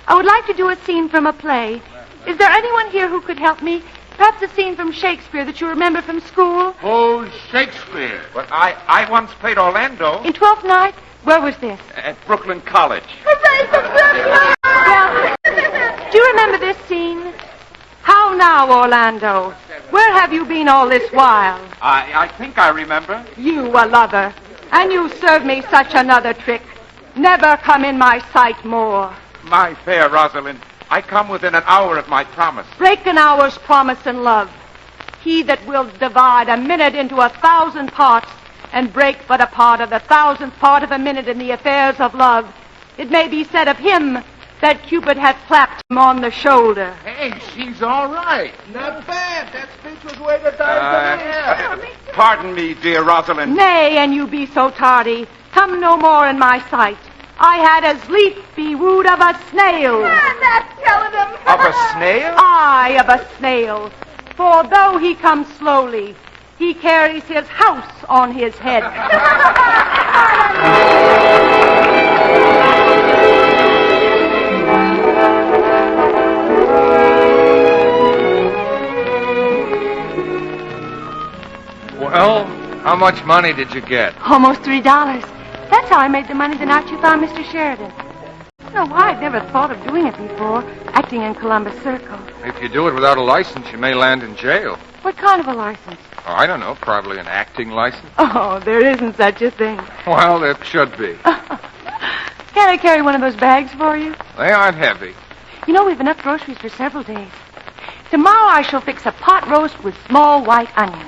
I would like to do a scene from a play. Is there anyone here who could help me? Perhaps a scene from Shakespeare that you remember from school? Oh, Shakespeare. Well, I once played Orlando. In Twelfth Night? Where was this? At Brooklyn College. Well, do you remember this scene? How now, Orlando? Where have you been all this while? I think I remember. You, a lover, and you serve me such another trick. Never come in my sight more. My fair Rosalind, I come within an hour of my promise. Break an hour's promise and love. He that will divide a minute into 1,000 parts and break but a part of the 1,000th part of a minute in the affairs of love, it may be said of him that Cupid hath clapped him on the shoulder. Hey, she's all right. Not bad. That speech was way to die. Pardon me, dear Rosalind. Nay, and you be so tardy. Come no more in my sight. I had as lief be wooed of a snail. I'm not telling him. Of a snail? I of a snail. For though he comes slowly, he carries his house on his head. Well, how much money did you get? Almost $3. That's how I made the money the night you found Mr. Sheridan. I don't know why I'd never thought of doing it before, acting in Columbus Circle. If you do it without a license, you may land in jail. What kind of a license? Oh, I don't know, probably an acting license. Oh, there isn't such a thing. Well, there should be. Can't I carry one of those bags for you? They aren't heavy. You know, we've enough groceries for several days. Tomorrow I shall fix a pot roast with small white onions.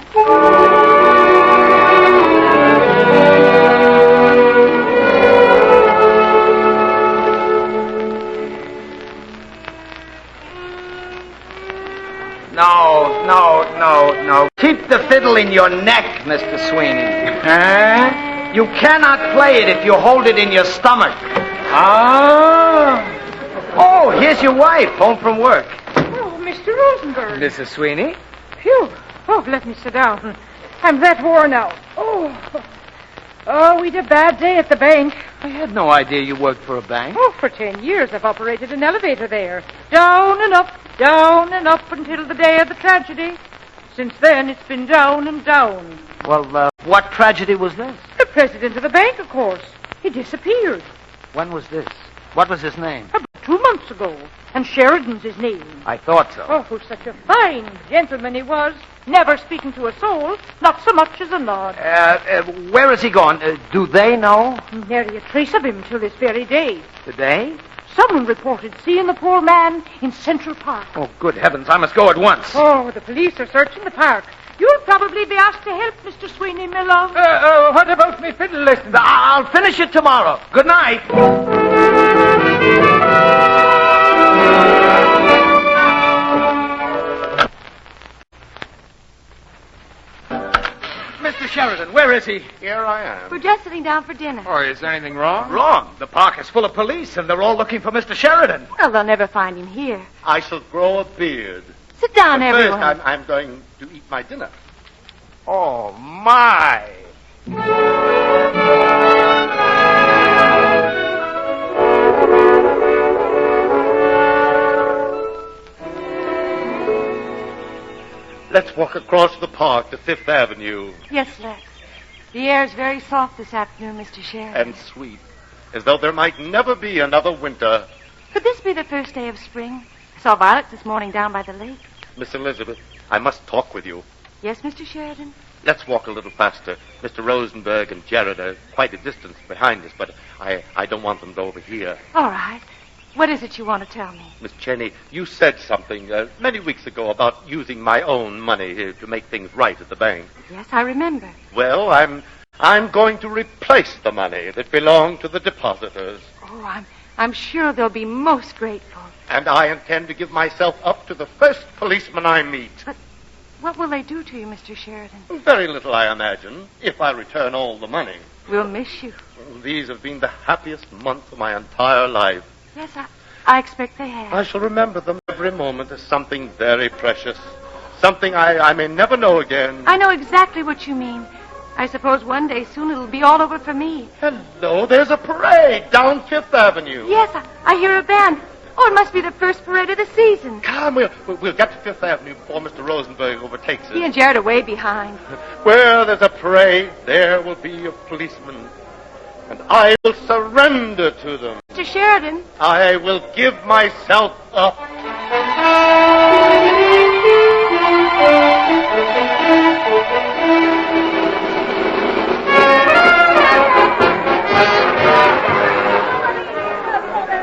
No. Keep the fiddle in your neck, Mr. Sweeney. Huh? You cannot play it if you hold it in your stomach. Oh, here's your wife, home from work. Oh, Mr. Rosenberg. Mrs. Sweeney? Phew. Oh, let me sit down. I'm that worn out. Oh. Oh, we'd a bad day at the bank. I had no idea you worked for a bank. Oh, for 10 years I've operated an elevator there. Down and up until the day of the tragedy. Since then, it's been down and down. Well, what tragedy was this? The president of the bank, of course. He disappeared. When was this? What was his name? About 2 months ago. And Sheridan's his name. I thought so. Oh, such a fine gentleman he was. Never speaking to a soul. Not so much as a nod. Where is he gone? Do they know? Nary a trace of him till this very day. Today? Someone reported seeing the poor man in Central Park. Oh, good heavens. I must go at once. Oh, the police are searching the park. You'll probably be asked to help, Mr. Sweeney, my love. What about me fiddle lesson? I'll finish it tomorrow. Good night. Mr. Sheridan, where is he? Here I am. We're just sitting down for dinner. Oh, is anything wrong? Wrong. The park is full of police, and they're all looking for Mr. Sheridan. Well, they'll never find him here. I shall grow a beard. Sit down, But everyone. first, I'm going to eat my dinner. Oh, my. Let's walk across the park to Fifth Avenue. Yes, let's. The air's very soft this afternoon, Mr. Sheridan. And sweet. As though there might never be another winter. Could this be the first day of spring? I saw violets this morning down by the lake. Miss Elizabeth, I must talk with you. Yes, Mr. Sheridan? Let's walk a little faster. Mr. Rosenberg and Jared are quite a distance behind us, but I don't want them over here. All right. What is it you want to tell me? Miss Cheney, you said something many weeks ago about using my own money to make things right at the bank. Yes, I remember. Well, I'm going to replace the money that belonged to the depositors. Oh, I'm sure they'll be most grateful. And I intend to give myself up to the first policeman I meet. But what will they do to you, Mr. Sheridan? Very little, I imagine, if I return all the money. We'll miss you. These have been the happiest months of my entire life. Yes, I expect they have. I shall remember them every moment as something very precious. Something I may never know again. I know exactly what you mean. I suppose one day soon it'll be all over for me. Hello, there's a parade down Fifth Avenue. Yes, I hear a band. Oh, it must be the first parade of the season. Come, we'll get to Fifth Avenue before Mr. Rosenberg overtakes us. He and Jared are way behind. Where there's a parade, there will be a policeman. And I will surrender to them. Mr. Sheridan. I will give myself up.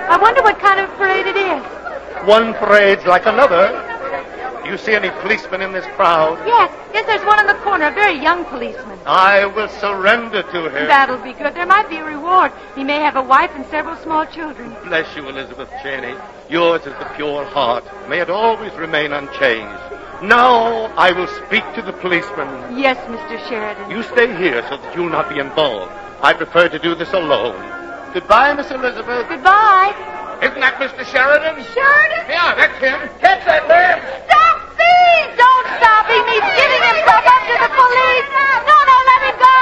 I wonder what kind of parade it is. One parade's like another. Do you see any policemen in this crowd? Yes, there's one in the corner, a very young policeman. I will surrender to him. That'll be good. There might be a reward. He may have a wife and several small children. Bless you, Elizabeth Cheney. Yours is the pure heart. May it always remain unchanged. Now I will speak to the policeman. Yes, Mr. Sheridan. You stay here so that you'll not be involved. I prefer to do this alone. Goodbye, Miss Elizabeth. Goodbye. Isn't that Mr. Sheridan? Sheridan? Yeah, that's him. Catch that man. Stop me! Don't stop him. He's giving himself up to the police. No, let him go.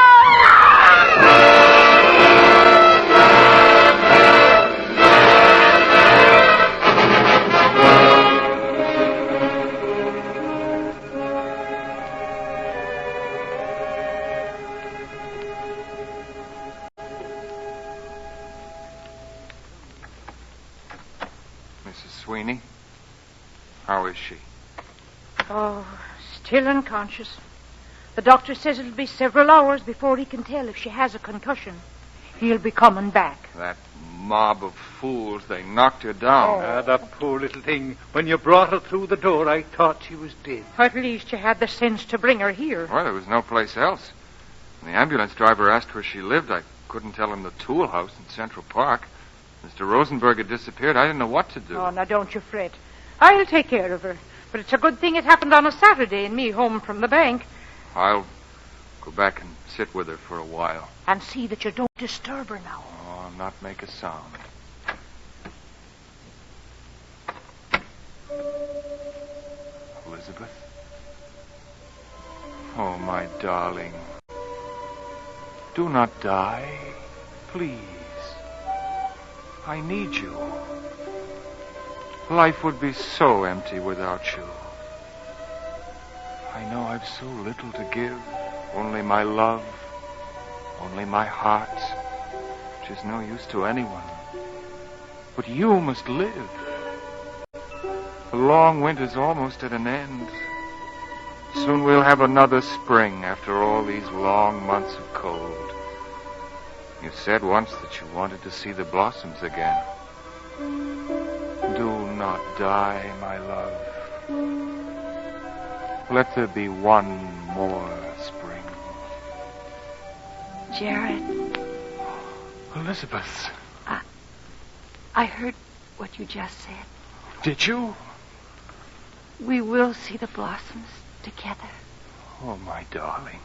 Mrs. Sweeney, how is she? Oh, still unconscious. The doctor says it'll be several hours before he can tell if she has a concussion. He'll be coming back. That mob of fools, they knocked her down. The poor little thing. When you brought her through the door, I thought she was dead. At least you had the sense to bring her here. Well, there was no place else. When the ambulance driver asked where she lived, I couldn't tell him the tool house in Central Park. Mr. Rosenberg had disappeared. I didn't know what to do. Oh, now don't you fret. I'll take care of her. But it's a good thing it happened on a Saturday and me home from the bank. I'll go back and sit with her for a while. And see that you don't disturb her now. Oh, not make a sound. Elizabeth? Oh, my darling. Do not die. Please. I need you. Life would be so empty without you. I know I've so little to give. Only my love. Only my heart. Which is no use to anyone. But you must live. The long winter's almost at an end. Soon we'll have another spring after all these long months of cold. You said once that you wanted to see the blossoms again. Do not die, my love. Let there be one more spring. Jared. Elizabeth. I heard what you just said. Did you? We will see the blossoms together. Oh, my darling.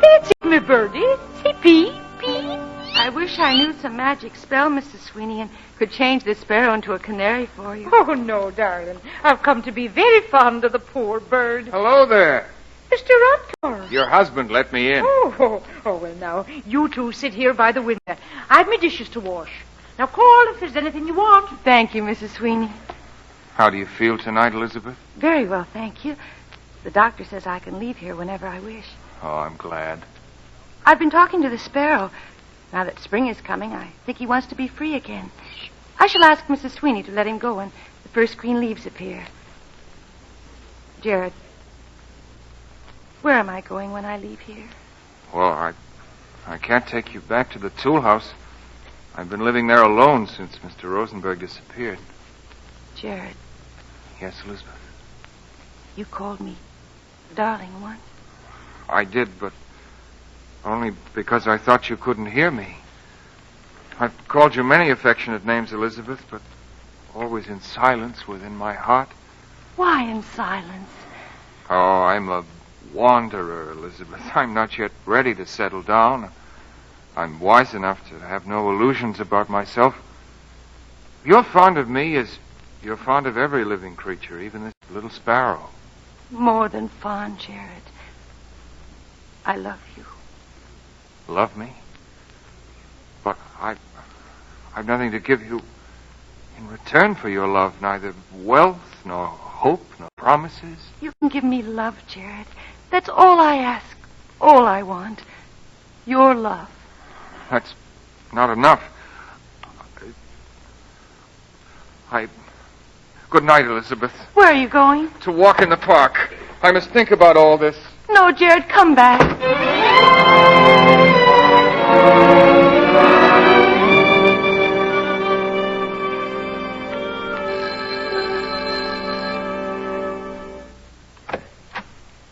That's it, my birdie. Say pee, pee. I wish I knew some magic spell, Mrs. Sweeney, and could change the sparrow into a canary for you. Oh, no, darling. I've come to be very fond of the poor bird. Hello there. Mr. Rutger. Your husband let me in. Oh, well, now, you two sit here by the window. I've my dishes to wash. Now, call if there's anything you want. Thank you, Mrs. Sweeney. How do you feel tonight, Elizabeth? Very well, thank you. The doctor says I can leave here whenever I wish. Oh, I'm glad. I've been talking to the sparrow. Now that spring is coming, I think he wants to be free again. I shall ask Mrs. Sweeney to let him go when the first green leaves appear. Jared, where am I going when I leave here? Well, I can't take you back to the tool house. I've been living there alone since Mr. Rosenberg disappeared. Jared. Yes, Elizabeth? You called me darling once. I did, but only because I thought you couldn't hear me. I've called you many affectionate names, Elizabeth, but always in silence within my heart. Why in silence? Oh, I'm a wanderer, Elizabeth. I'm not yet ready to settle down. I'm wise enough to have no illusions about myself. You're fond of me as you're fond of every living creature, even this little sparrow. More than fond, Jared. I love you. Love me? But I've nothing to give you in return for your love, neither wealth, nor hope, nor promises. You can give me love, Jared. That's all I ask, all I want. Your love. That's not enough. Good night, Elizabeth. Where are you going? To walk in the park. I must think about all this. No, Jared, come back.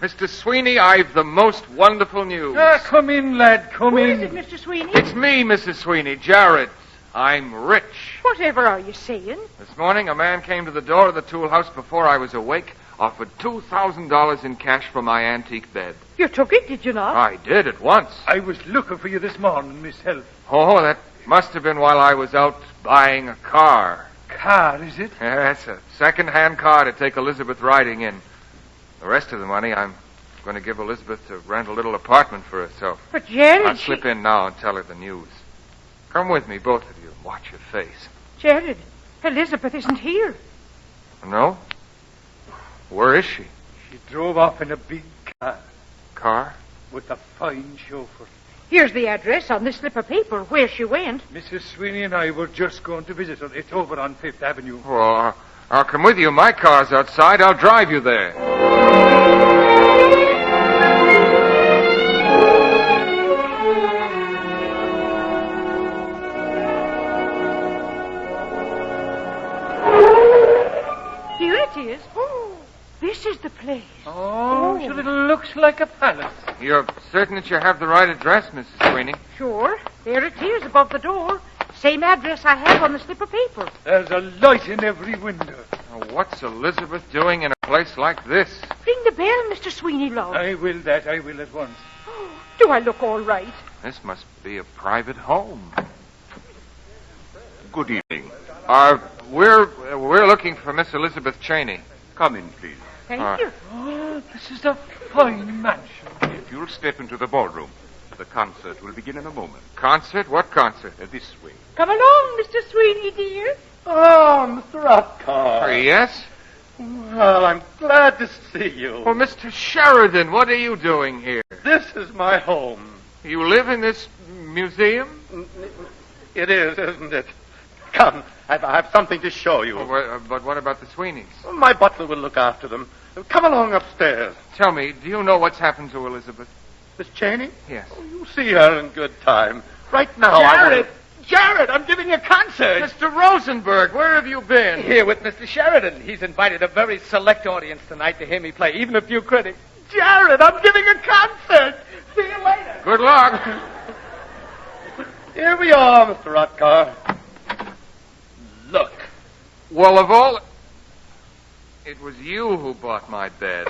Mr. Sweeney, I've the most wonderful news. Come in, lad, come Who in. is it, Mr. Sweeney? It's me, Mrs. Sweeney, Jared. I'm rich. Whatever are you saying? This morning, a man came to the door of the tool house before I was awake, offered $2,000 in cash for my antique bed. You took it, did you not? I did at once. I was looking for you this morning myself. Oh, that must have been while I was out buying a car. Car, is it? Yes, a second-hand car to take Elizabeth riding in. The rest of the money I'm going to give Elizabeth to rent a little apartment for herself. But, Jared, I'll slip in now and tell her the news. Come with me, both of you, and watch your face. Jared, Elizabeth isn't here. No? Where is she? She drove off in a big car Car? with a fine chauffeur. Here's the address on this slip of paper where she went. Mrs. Sweeney and I were just going to visit her. It's over on Fifth Avenue. Well, I'll come with you. My car's outside. I'll drive you there. Here it is. Oh, this is the place. Oh, sure, it looks like a palace. You're certain that you have the right address, Mrs. Sweeney? Sure. There it is above the door. Same address I have on the slip of paper. There's a light in every window. Now, what's Elizabeth doing in a place like this? Ring the bell, Mr. Sweeney, love. I will at once. Oh, Do I look all right? This must be a private home. Good evening. We're looking for Miss Elizabeth Cheney. Come in, please. Thank you. Oh, this is a fine mansion. If you'll step into the ballroom, the concert will begin in a moment. Concert? What concert? This way. Come along, Mr. Sweeney, dear. Oh, Mr. Rutcar. Yes? Well, I'm glad to see you. Oh, Mr. Sheridan, what are you doing here? This is my home. You live in this museum? It is, isn't it? Come, I have something to show you. But what about the Sweeneys? My butler will look after them. Come along upstairs. Tell me, do you know what's happened to Elizabeth? Miss Cheney? Yes. Oh, you'll see her in good time. Right now, Jared, I'm giving a concert. Mr. Rosenberg, where have you been? Here with Mr. Sheridan. He's invited a very select audience tonight to hear me play, even a few critics. Jared, I'm giving a concert. See you later. Good luck. Here we are, Mr. Rutcar. Look. Well, of all... It was you who bought my bed.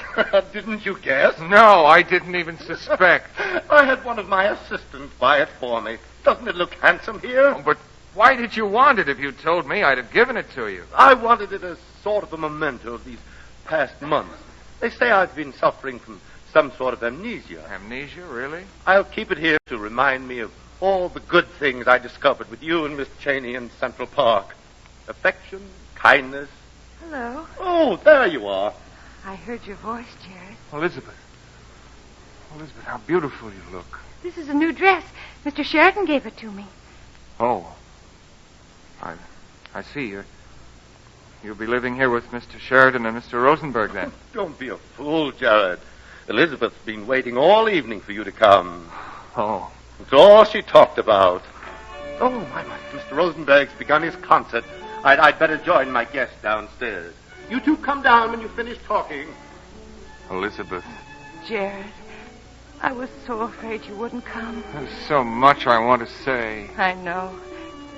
Didn't you guess? No, I didn't even suspect. I had one of my assistants buy it for me. Doesn't it look handsome here? Oh, but why did you want it? If you'd told me, I'd have given it to you. I wanted it as sort of a memento of these past months. They say I've been suffering from some sort of amnesia. Amnesia, really? I'll keep it here to remind me of all the good things I discovered with you and Miss Cheney in Central Park. Affection, kindness. Hello. Oh, there you are. I heard your voice, Jared. Elizabeth, how beautiful you look. This is a new dress. Mr. Sheridan gave it to me. Oh. I see. You'll be living here with Mr. Sheridan and Mr. Rosenberg, then. Don't be a fool, Jared. Elizabeth's been waiting all evening for you to come. Oh. It's all she talked about. Oh, my. Mr. Rosenberg's begun his concert. I'd better join my guests downstairs. You two come down when you finish talking. Elizabeth, Jared, I was so afraid you wouldn't come. there's so much I want to say. I know.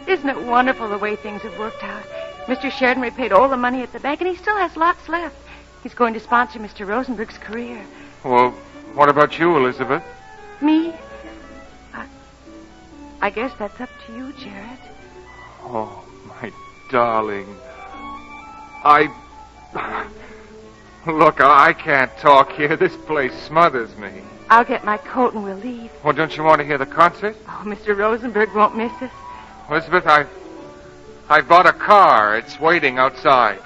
Isn't it wonderful the way things have worked out? Mr. Sheridan repaid all the money at the bank, and he still has lots left. He's going to sponsor Mr. Rosenberg's career. Well, what about you, Elizabeth? Me? I guess that's up to you, Jared. Oh, my darling. Look, I can't talk here. This place smothers me. I'll get my coat and we'll leave. Well, don't you want to hear the concert? Oh, Mr. Rosenberg won't miss us. Elizabeth, I bought a car. It's waiting outside.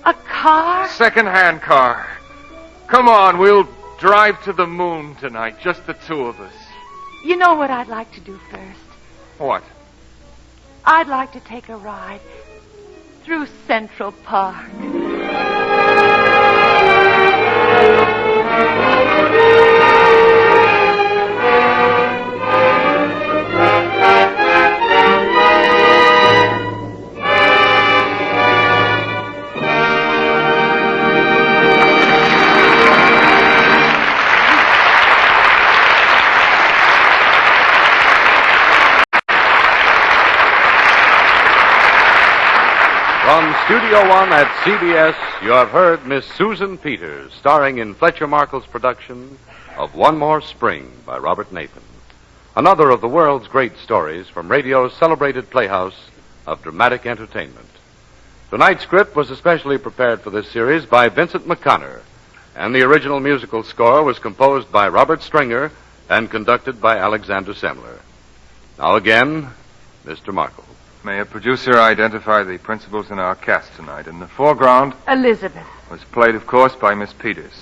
A car? Second-hand car. Come on, we'll drive to the moon tonight, just the two of us. You know what I'd like to do first? What? I'd like to take a ride through Central Park. From Studio One at CBS, you have heard Miss Susan Peters, starring in Fletcher Markle's production of One More Spring by Robert Nathan. Another of the world's great stories from radio's celebrated playhouse of dramatic entertainment. Tonight's script was especially prepared for this series by Vincent McConnor, and the original musical score was composed by Robert Stringer and conducted by Alexander Semler. Now again, Mr. Markle. May a producer identify the principals in our cast tonight? In the foreground Elizabeth. was played, of course, by Miss Peters,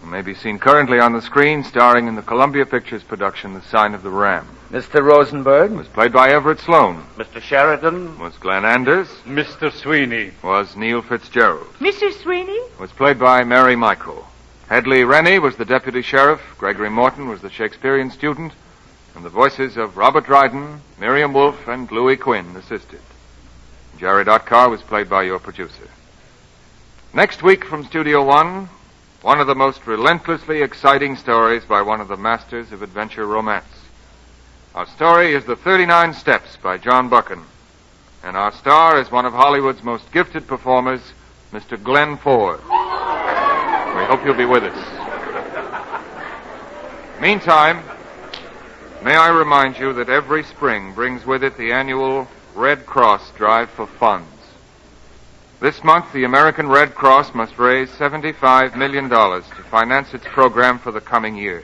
who may be seen currently on the screen starring in the Columbia Pictures production The Sign of the Ram. Mr. Rosenberg. Was played by Everett Sloan. Mr. Sheridan. Was Glenn Anders. Mr. Sweeney. Was Neil Fitzgerald. Mr. Sweeney? Was played by Mary Michael. Hedley Rennie was the deputy sheriff. Gregory Morton was the Shakespearean student. And the voices of Robert Dryden, Miriam Wolfe, and Louis Quinn assisted. Jared Otcar was played by your producer. Next week from Studio One, one of the most relentlessly exciting stories by one of the masters of adventure romance. Our story is The 39 Steps by John Buchan. And our star is one of Hollywood's most gifted performers, Mr. Glenn Ford. We hope you'll be with us. Meantime, May I remind you that every spring brings with it the annual Red Cross Drive for Funds. This month, the American Red Cross must raise $75 million to finance its program for the coming year.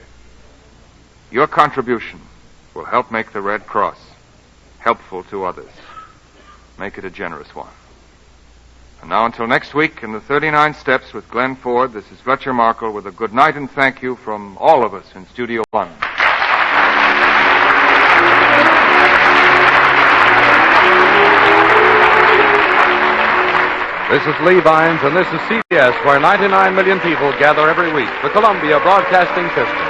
Your contribution will help make the Red Cross helpful to others. Make it a generous one. And now until next week in the 39 Steps with Glenn Ford, this is Fletcher Markle with a good night and thank you from all of us in Studio One. This is Lee Vines, and this is CBS, where 99 million people gather every week. The Columbia Broadcasting System.